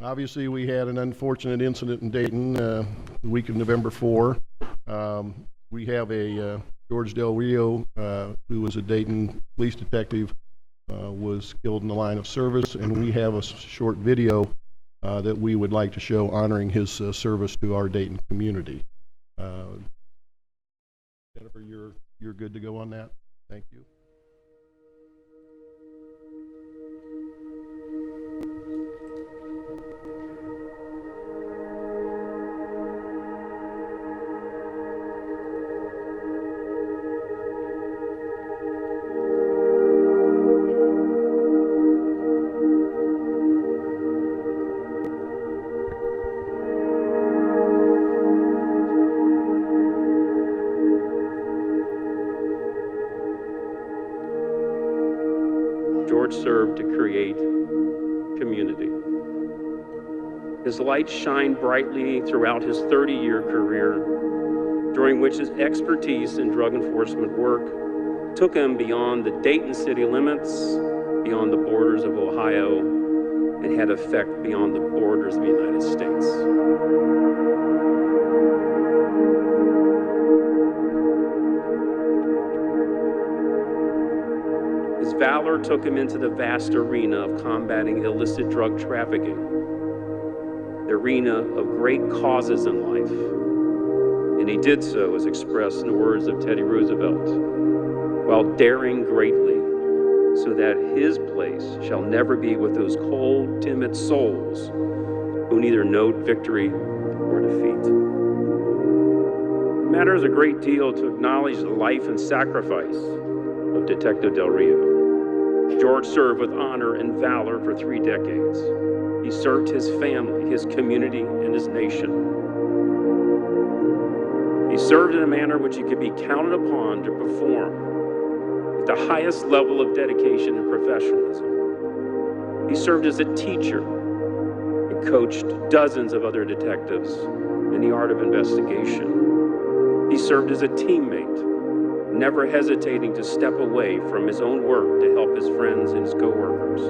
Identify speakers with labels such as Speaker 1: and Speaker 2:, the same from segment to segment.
Speaker 1: Obviously, we had an unfortunate incident in Dayton the week of November 4. We have a George Del-Rio, who was a Dayton police detective, was killed in the line of service, and we have a short video that we would like to show honoring his service to our Dayton community. Jennifer, you're good to go on that? Thank you.
Speaker 2: George served to create community. His light shined brightly throughout his 30-year career, during which his expertise in drug enforcement work took him beyond the Dayton city limits, beyond the borders of Ohio, and had effect beyond the borders of the United States. His valor took him into the vast arena of combating illicit drug trafficking, the arena of great causes in life. And he did so, as expressed in the words of Teddy Roosevelt, while daring greatly, so that his place shall never be with those cold, timid souls who neither know victory or defeat. It matters a great deal to acknowledge the life and sacrifice of Detective Del-Rio. George served with honor and valor for 3 decades. He served his family, his community, and his nation. He served in a manner which he could be counted upon to perform at the highest level of dedication and professionalism. He served as a teacher and coached dozens of other detectives in the art of investigation. He served as a teammate, never hesitating to step away from his own work to help his friends and his coworkers.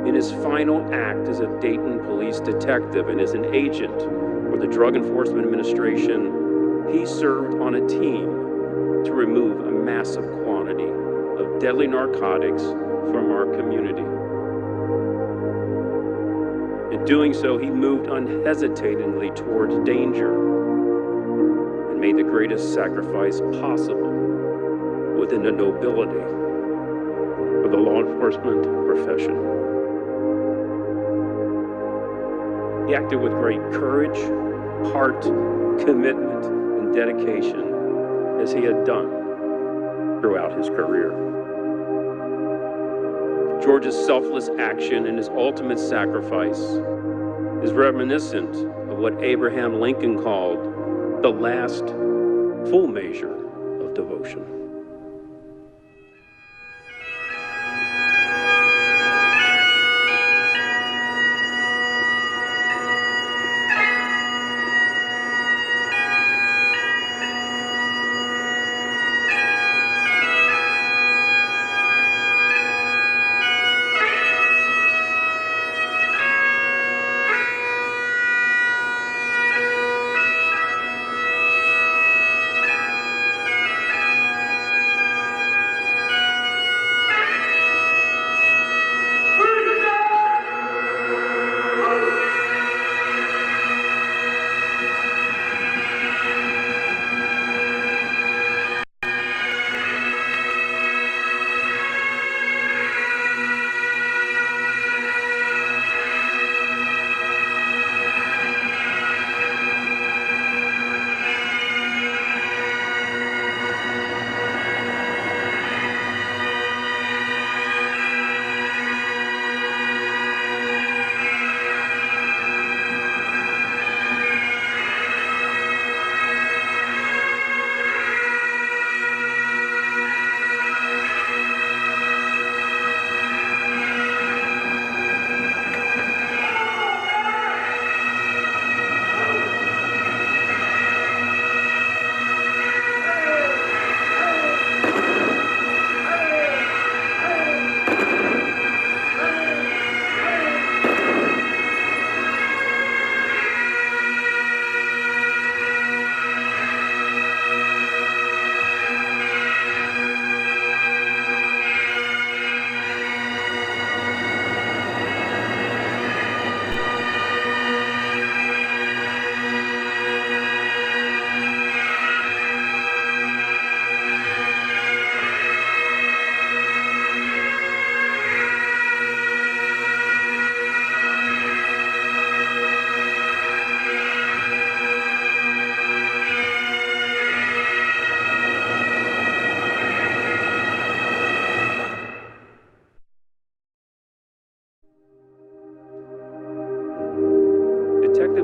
Speaker 2: In his final act as a Dayton police detective and as an agent for the Drug Enforcement Administration, he served on a team to remove a massive quantity of deadly narcotics from our community. In doing so, he moved unhesitatingly towards danger and made the greatest sacrifice possible within the nobility of the law enforcement profession. He acted with great courage, heart, commitment, and dedication, as he had done throughout his career. George's selfless action and his ultimate sacrifice is reminiscent of what Abraham Lincoln called the last full measure of devotion.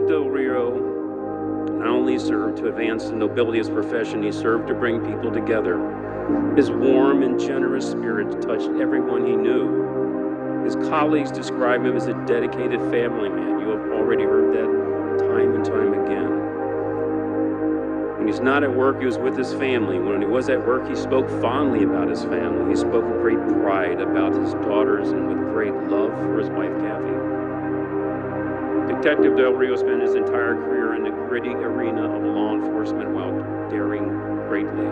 Speaker 2: Del-Rio not only served to advance the nobility of his profession, he served to bring people together. His warm and generous spirit touched everyone he knew. His colleagues describe him as a dedicated family man. You have already heard that time and time again. When he's not at work, he was with his family. When he was at work, he spoke fondly about his family. He spoke with great pride about his daughters and with great love for his wife, Kathy. Detective Del-Rio spent his entire career in the gritty arena of law enforcement while daring greatly.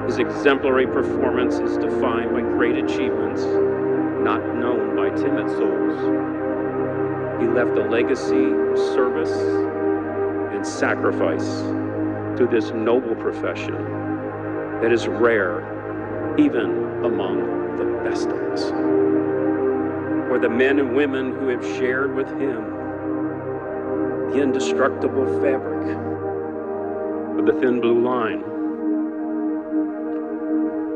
Speaker 2: His exemplary performance is defined by great achievements, not known by timid souls. He left a legacy of service and sacrifice to this noble profession that is rare even among the best of us. For the men and women who have shared with him the indestructible fabric of the thin blue line,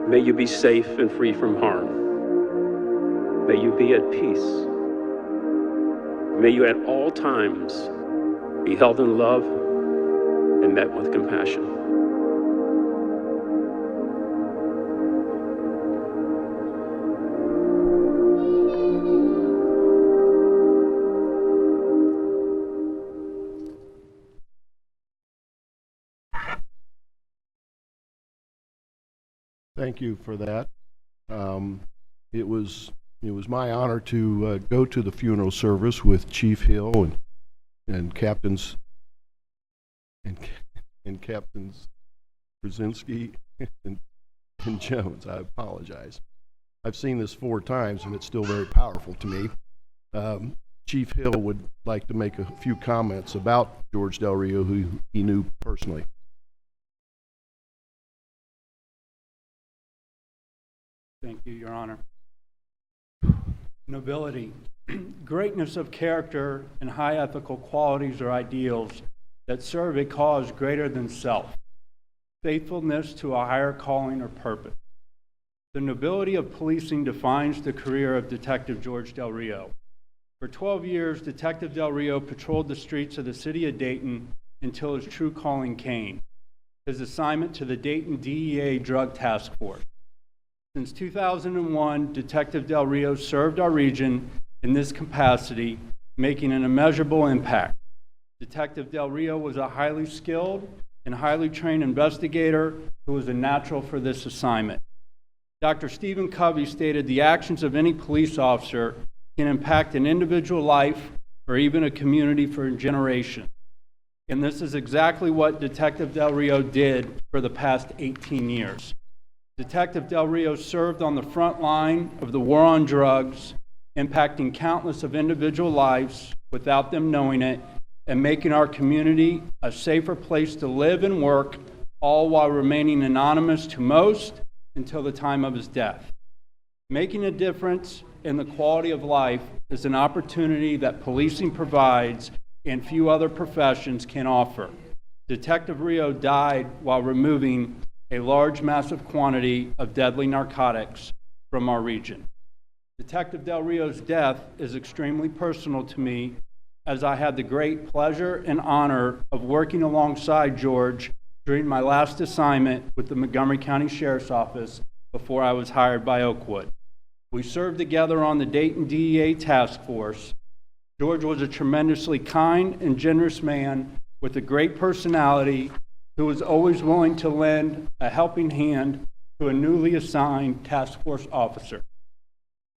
Speaker 2: may you be safe and free from harm. May you be at peace. May you at all times be held in love and met with compassion.
Speaker 1: Thank you for that. It was my honor to go to the funeral service with Chief Hill and Captains Brzezinski and Jones. I apologize. I've seen this 4 times and it's still very powerful to me. Chief Hill would like to make a few comments about George Del-Rio, who he knew personally.
Speaker 3: Thank you, Your Honor. Nobility, greatness of character, and high ethical qualities or ideals that serve a cause greater than self. Faithfulness to a higher calling or purpose. The nobility of policing defines the career of Detective George Del-Rio. For 12 years, Detective Del-Rio patrolled the streets of the city of Dayton until his true calling came, his assignment to the Dayton DEA Drug Task Force. Since 2001, Detective Del-Rio served our region in this capacity, making an immeasurable impact. Detective Del-Rio was a highly skilled and highly trained investigator who was a natural for this assignment. Dr. Stephen Covey stated the actions of any police officer can impact an individual life or even a community for generations. And this is exactly what Detective Del-Rio did for the past 18 years. Detective Del-Rio served on the front line of the war on drugs, impacting countless of individual lives without them knowing it, and making our community a safer place to live and work, all while remaining anonymous to most until the time of his death. Making a difference in the quality of life is an opportunity that policing provides and few other professions can offer. Detective Rio died while removing a large, massive quantity of deadly narcotics from our region. Detective Del-Rio's death is extremely personal to me, as I had the great pleasure and honor of working alongside George during my last assignment with the Montgomery County Sheriff's Office before I was hired by Oakwood. We served together on the Dayton DEA Task Force. George was a tremendously kind and generous man with a great personality who was always willing to lend a helping hand to a newly assigned task force officer.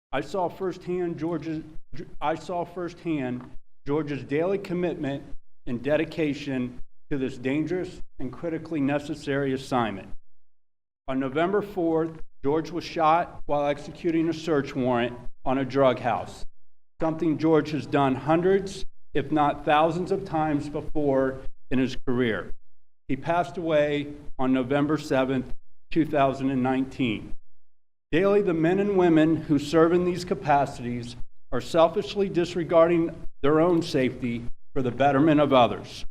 Speaker 3: I saw firsthand George's daily commitment and dedication to this dangerous and critically necessary assignment. On November 4th, George was shot while executing a search warrant on a drug house, something George has done hundreds, if not thousands of times before in his career. He passed away on November 7th, 2019. Daily, the men and women who serve in these capacities are selfishly disregarding their own safety for the betterment of others.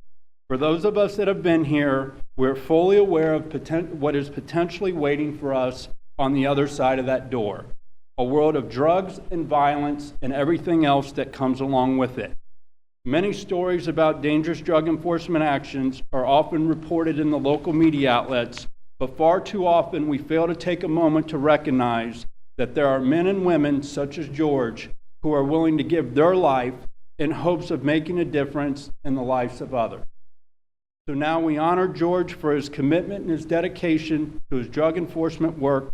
Speaker 3: For those of us that have been here, we're fully aware of what is potentially waiting for us on the other side of that door, a world of drugs and violence and everything else that comes along with it. Many stories about dangerous drug enforcement actions are often reported in the local media outlets, but far too often we fail to take a moment to recognize that there are men and women such as George who are willing to give their life in hopes of making a difference in the lives of others. So now we honor George for his commitment and his dedication to his drug enforcement work,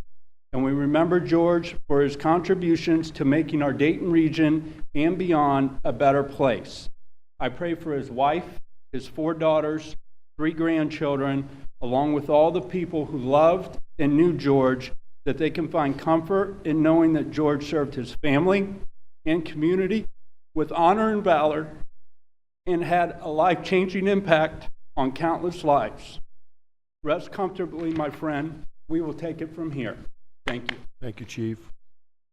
Speaker 3: and we remember George for his contributions to making our Dayton region and beyond a better place. I pray for his wife, his 4 daughters, 3 grandchildren, along with all the people who loved and knew George, that they can find comfort in knowing that George served his family and community with honor and valor and had a life-changing impact on countless lives. Rest comfortably, my friend. We will take it from here. Thank you.
Speaker 1: Thank you, Chief.